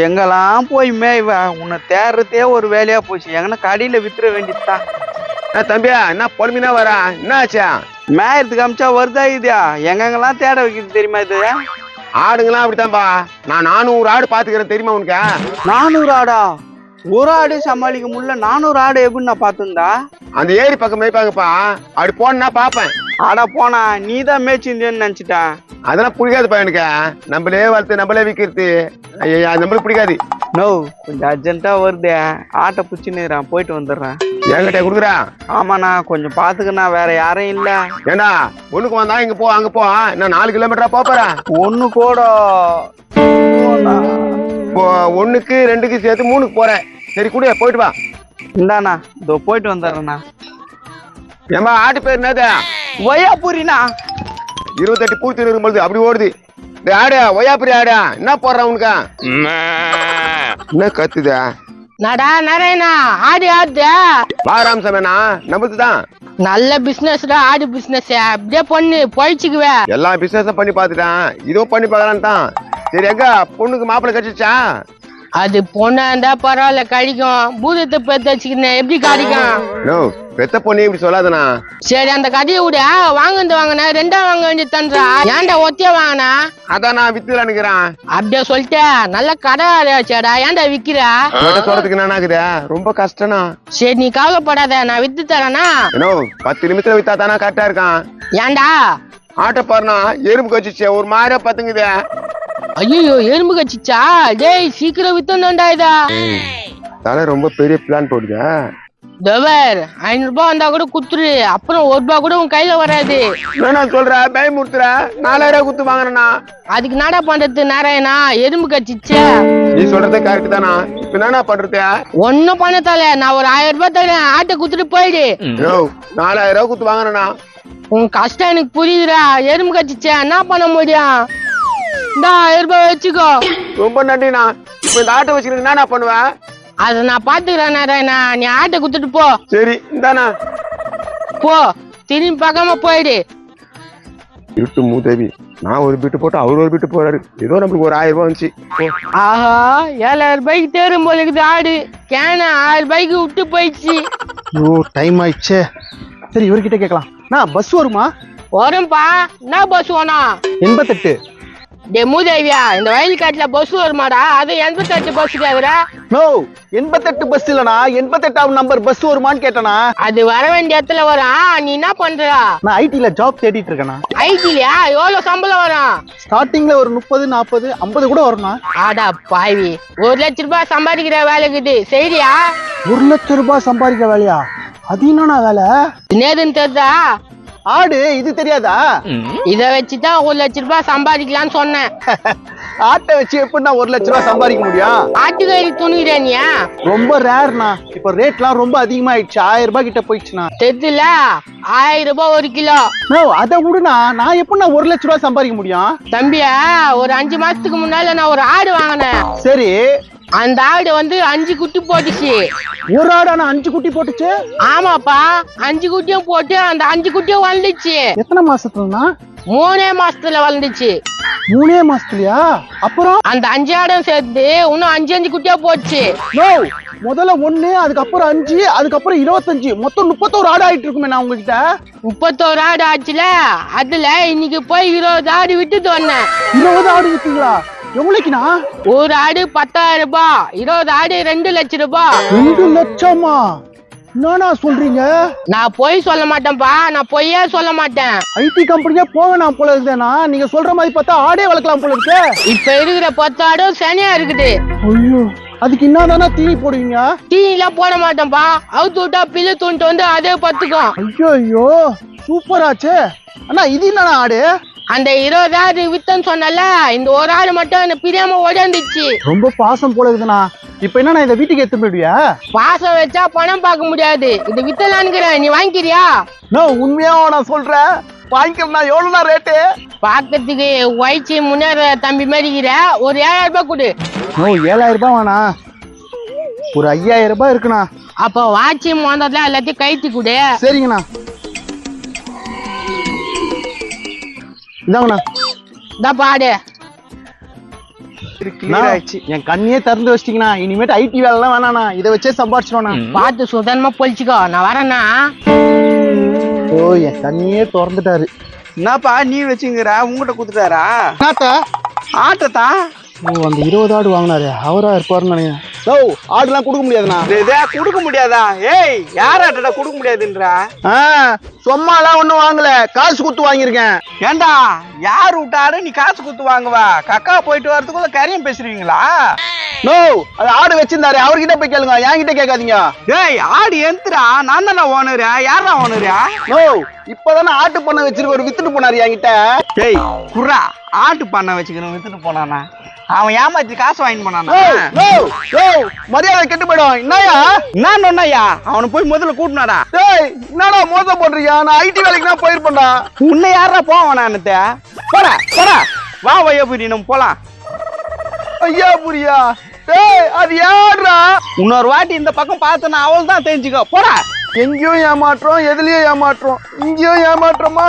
எங்கெல்லாம் போய் மேய்வ உன்னை தேடுறதே ஒரு வேலையா போச்சு. எங்கன்னா கடையில வித்துற வேண்டியதுதான். தம்பியா என்ன பொறுமையா வரா என்ன ஆச்சா? மேயறதுக்கு அமிச்சா வருதா இதுயா? எங்கெங்கெல்லாம் தேட வைக்கிறது தெரியுமா இது? ஆடுங்களாம் அப்படித்தான்பா. நான் 400 ஆடு பாத்துக்கிறேன் தெரியுமா உனக்கு? 400 ஆடா? ஒரு ஆடு சமாளிக்க முடியல, 400 ஆடு எப்படி நான் பாத்துந்தா? அந்த ஏரி பக்கம் மேய்ப்பாங்கப்பா, அப்படி போனா பாப்பேன். ஆடா போனா நீதான் மேய்ச்சிருந்தேன்னு நினைச்சிட்டேன். அதெல்லாம் பிடிக்காதுப்பா எனக்கு. நம்மளே வளர்த்து நம்மளே விற்கிறது நம்மளுக்கு பிடிக்காது. நோ கொஞ்சம் அர்ஜென்ட்டா வருதே, ஆட்டை புச்சுன்னுறான், போயிட்டு வந்துடுறேன். என்கிட்ட குடுக்குறா? ஆமாண்ணா கொஞ்சம் பாத்துக்கண்ணா, வேற யாரும் இல்ல. ஏண்டா ஒண்ணுக்கு வந்தா இங்க போ அங்க போ, இன்னும் 4 கிலோமீட்டரா போறேன். ஒண்ணு கூட ஒண்ணுக்கு 2க்கு சேர்த்து 3க்கு போறேன். சரி கூட போயிட்டு வா. இந்தாண்ணா இதோ போயிட்டு வந்துடுறேண்ணா. ஏமா ஆட்டு பேர் என்னது? ஒய்யாபுரிண்ணா. 28 பூர்த்தி இருக்கும்போது அப்படி ஓடுது. ஆடு ஒய்யாபுரி ஆடா என்ன போடுறான் உனக்கு? என்ன கத்துதா? நடா நரேனா ஆடு ஆடுத பாராம்சமேனா நம்மதுதான். நல்ல பிசினஸ்டா ஆடு பிசினஸ். அப்படியே பொண்ணு பொழிச்சுக்குவே. எல்லா பிசினஸும் பண்ணி பாத்துட்டான், இதுவும் பண்ணி பார்க்கலான்னு தான். சரி எங்க பொண்ணுக்கு மாப்பிள்ளை கிடைச்சிச்சா? அது பொண்ணா இருந்தா பரவாயில்ல கழிக்கும். பூதத்தை பெத்து வச்சுக்கிறேன் எப்படி கிடைக்கும்? பெத்த பொண்ணு இப்படி சொல்லாதனா. சரி அந்த கதையை விட வாங்கினா 2ஆ வாங்க வேண்டியது தன்றா. ஏன்டா ஒத்தியா வாங்கினா? அதான் நான் வித்துலான்னுக்கிறேன். அப்படியே சொல்லிட்டேன். நல்ல கடை ஆச்சேடா, ஏன்டா விக்கிற? சொல்றதுக்கு என்ன ஆகுது, ரொம்ப கஷ்டம்னா. சரி நீ கவலைப்படாத, நான் வித்து தரேனா? 10 நிமிஷத்துல வித்தா தானே கரெக்டா இருக்கான். ஏன்டா? ஆட்ட பாருனா எறும்பு கச்சிச்சு ஒரு மாதிரியா பத்துங்குது. ஐயோ எறும்பு கச்சிச்சா? டேய் சீக்கிரம் வித்தோண்டா இதா. தானே ரொம்ப பெரிய பிளான் போடுங்க. தவர் 500 ரூபாய் வந்தா கூட குத்துரு, அப்புறம் 1 ரூபாய் கூட உன் கையில வராது. நான் சொல்ற பயமுறுத்துற. 4000 குத்து வாங்கினா அதுக்கு நாடா பண்றது நாராயணா? எறும்பு கச்சிச்சே. நீ சொல்றதே கரெக்ட் தானா? இப்ப என்ன பண்றது? ஒன்னும் பண்ணத்தால நான் ஒரு 1000 ரூபாய் தரேன், ஆட்டை குத்துட்டு போயிடு. 4000 குத்து வாங்கினா உன் கஷ்டம் எனக்கு புரியுதுடா. எறும்பு கச்சிச்சே என்ன பண்ண முடியும்? இந்த 1000 ரூபாய் வச்சுக்கோ. ரொம்ப நன்றிண்ணா. இப்ப இந்த ஆட்டை வச்சுக்கிட்டு என்ன பண்ணுவேன்? அத நான் பாத்துக்கிறேன் நாராயணா, நீ ஆட்டை குத்துட்டு போ. சரி இந்தாண்ணா போ, திரும்பி பார்க்காம போயிடு. இருட்டு மூதேவி. நான் ஒரு பீட்டு போட்டு அவர் ஒரு பீட்டு போறாரு. ஏதோ நம்மளுக்கு ஒரு 1000 ரூபாய் வந்துச்சு. ஆஹா 7000 ரூபாய்க்கு தேரும் போல இருக்குது ஆடு. கேன 1000 ரூபாய்க்கு விட்டு போயிடுச்சு. ஐயோ டைம் ஆயிடுச்சே. சரி இவர்கிட்ட கேட்கலாம். நான் பஸ் வருமா? வரும்பா. என்ன பஸ் வேணும்? 88. டே மூதேவியா, இந்த வயல் காட்டுல பஸ் வருமாடா? அது 88 பஸ் கேக்குற? நோ 88 பஸ் இல்லனா 88ஆம் நம்பர் பஸ் வருமான்னு கேட்டனா? அது வர வேண்டிய இடத்துல வரும். நீ என்ன பண்ற? நான் ஐடில ஜாப் தேடிட்டு இருக்கேனா. ஐடிலயா? எவ்வளவு சம்பளம் வரும்? ஸ்டார்டிங்ல ஒரு 30, 40, 50 கூட வருமா? ஆடா பாவி, 1 லட்சம் ரூபாய் சம்பாதிக்கிற வேலைக்குது சரியா? 1 லட்சம் ரூபாய் சம்பாதிக்கிற வேலையா? அது என்னன்னா வேலை? நேதுன்னு தெரிதா? ஆடு இது தெரியாதா? இத வச்சுதான் 1 லட்சம் ரூபாய் சம்பாதிக்கலான்னு சொன்னேன். ஆட்டை வச்சு எப்படின்னா 1 லட்சம் ரூபாய் சம்பாதிக்க முடியும்? ஆட்டுக்கறி துணிகிறேனியா? ரொம்ப ரேர்னா. இப்ப ரேட்லாம் ரொம்ப அதிகமாயிடுச்சு. 1000 ரூபாய் கிட்ட போயிடுச்சுனா. தெரியல, 1000 ரூபாய் 1 கிலோ. அதை விடுனா நான் எப்படின்னா 1 லட்சம் ரூபாய் சம்பாதிக்க முடியும்? தம்பியா, ஒரு 5 மாசத்துக்கு முன்னால நான் ஒரு ஆடு வாங்கினேன். சரி, அந்த ஆடு 5 குட்டி போட்டுச்சு. ஒரு ஆடு ஆனா 5 குட்டி போட்டுச்சு? ஆமாப்பா, 5 குட்டியும் போட்டு அந்த 5 குட்டியும் வளர்ந்துச்சு. எத்தனை மாசத்துலனா? 3 மாசத்துல வளர்ந்துச்சு. 3 மாசத்துலயா? அப்புறம் அந்த 5 ஆடும் சேர்த்து இன்னும் 5 குட்டியா போச்சு. முதல்ல 1, அதுக்கப்புறம் 5, அதுக்கப்புறம் 25, மொத்தம் 31 ஆடு ஆயிட்டு இருக்குமே. நான் உங்ககிட்ட 31 ஆடு ஆச்சுல, அதுல இன்னைக்கு போய் 20 ஆடு விட்டுட்டு வந்தேன். 20 ஆடு விட்டீங்களா? எவ்வளவுக்குண்ணா? ஒரு ஆடு 10,000 ரூபாய், 20 ஆடு 2 லட்சம் ரூபாய். 2 லட்சமா? என்னண்ணா சொல்றீங்க? நான் பொய் சொல்ல மாட்டேன்ப்பா, நான் பொய்யே சொல்ல மாட்டேன். ஐடி கம்பெனியா போவேணாம் போல இருந்தேனா? நீங்க சொல்ற மாதிரி பார்த்தா ஆடே வளர்க்கலாம் போல இருக்கு. இப்ப இருக்கிற 10 ஆடும் சனியா இருக்குது. ஐயோ, அதுக்கு என்னதானா தீனி போடுவீங்க? தீனி எல்லாம் போட மாட்டேன்ப்பா, அவுத்து விட்டா பில்லு தூண்டு வந்து அதே பத்துக்கும். ஐயோ ஐயோ சூப்பராச்சே. அண்ணா இது என்னண்ணா ஆடு? அந்த 20 ஆடு வித்தன்னு சொன்னல, இந்த ஒரு ஆடு மட்டும் என்ன பிரியாம ஓடியாந்துச்சு. ரொம்ப பாசம் போல இருக்குதுண்ணா. இப்ப என்ன இந்த வீட்டுக்கு எடுத்து போயிடுவியா? பாசம் வச்சா பணம் பார்க்க முடியாது. இது வித்தலான்னுக்கிறேன், நீ வாங்கிக்கிறியா? நான் உண்மையா நான் சொல்றேன், வாங்கிக்கிறேன்னா. எவ்வளவுனா ரேட்டு? பாக்கிறதுக்கு வயிற்று முன்னேற தம்பி மாதிரிக்கிற. ஒரு 7000 ரூபாய் கொடு. 7000 ரூபாய் வேணா, ஒரு 5000 ரூபாய் இருக்குண்ணா. அப்ப வாட்சி மோந்ததுல எல்லாத்தையும் கைத்தி கொடு. சரிங்கண்ணா, இதாங்கண்ணா. இந்த பாடு. கிளியர் ஆயிடுச்சு. என் கண்ணியே திறந்து வச்சிட்டீங்கண்ணா. இனிமேட்டு ஐடி வேலைலாம் வேணாண்ணா, இதை வச்சே சம்பாதிச்சிடும்ண்ணா. பார்த்து சுதனமா பொழிச்சுக்கோ, நான் வரேண்ணா. ஓ, என் கண்ணியே திறந்துட்டாரு. என்னப்பா நீ வச்சுங்கிற, உங்ககிட்ட குடுத்துட்டாரா என்னத்தா? ஆட்டத்தா? ஓ, அந்த 20 ஆடு வாங்கினாரு அவரா இருப்பாருன்னு நினைக்கிறேன். ஓ, ஆடுலாம் கொடுக்க முடியாதுண்ணா. இதே கொடுக்க முடியாதா? ஏய், யாராட்டடா கொடுக்க முடியாதுன்றா? சும்மாலாம் ஒண்ணும் வாங்கல, காசு குத்து வாங்கியிருக்கேன். ஏண்டா, யார் விட்டாரு நீ காசு குத்து வாங்குவா? கக்கா போயிட்டு வரதுக்குள்ள கரியம் பேசுறீங்களா? நோ, அது ஆடு வச்சிருந்தாரு, அவர்கிட்ட போய் கேளுங்க, என்கிட்ட கேட்காதீங்க. ஏய், ஆடு எந்திரா, நான் தானே ஓனரு. யாரா ஓனரு? நோ, இப்பதானே ஆட்டு பண்ண வச்சிருக்க, ஒரு வித்துட்டு போனாரு என்கிட்ட. ஏய் குர்ரா, ஆட்டு பண்ண வச்சுக்கணும் வித்துட்டு போனானா? அவன் ஏமாத்தி காசு வாங்கிட்டு போனானா? மரியாதை கெட்டு போயிடும். என்னையா நான் ஒன்னையா அவனை போய் முதல்ல கூட்டினாடா. டேய், என்னடா மோசம் போடுறியா? நான் ஐடி வேலைக்கு தான் போயிருப்பேன்டா. உன்னை யாரா போவானான்னுத்த? போடா போடா, வா வையபுரி நம்ம போலாம். ஐயா புரியா? டேய், அது யாருடா? இன்னொரு வாட்டி இந்த பக்கம் பார்த்தனா அவள் தான் தெரிஞ்சுக்கோ. போடா. எங்கேயும் ஏமாற்றம், எதுலயும் ஏமாற்றம், இங்கேயும் ஏமாற்றமா?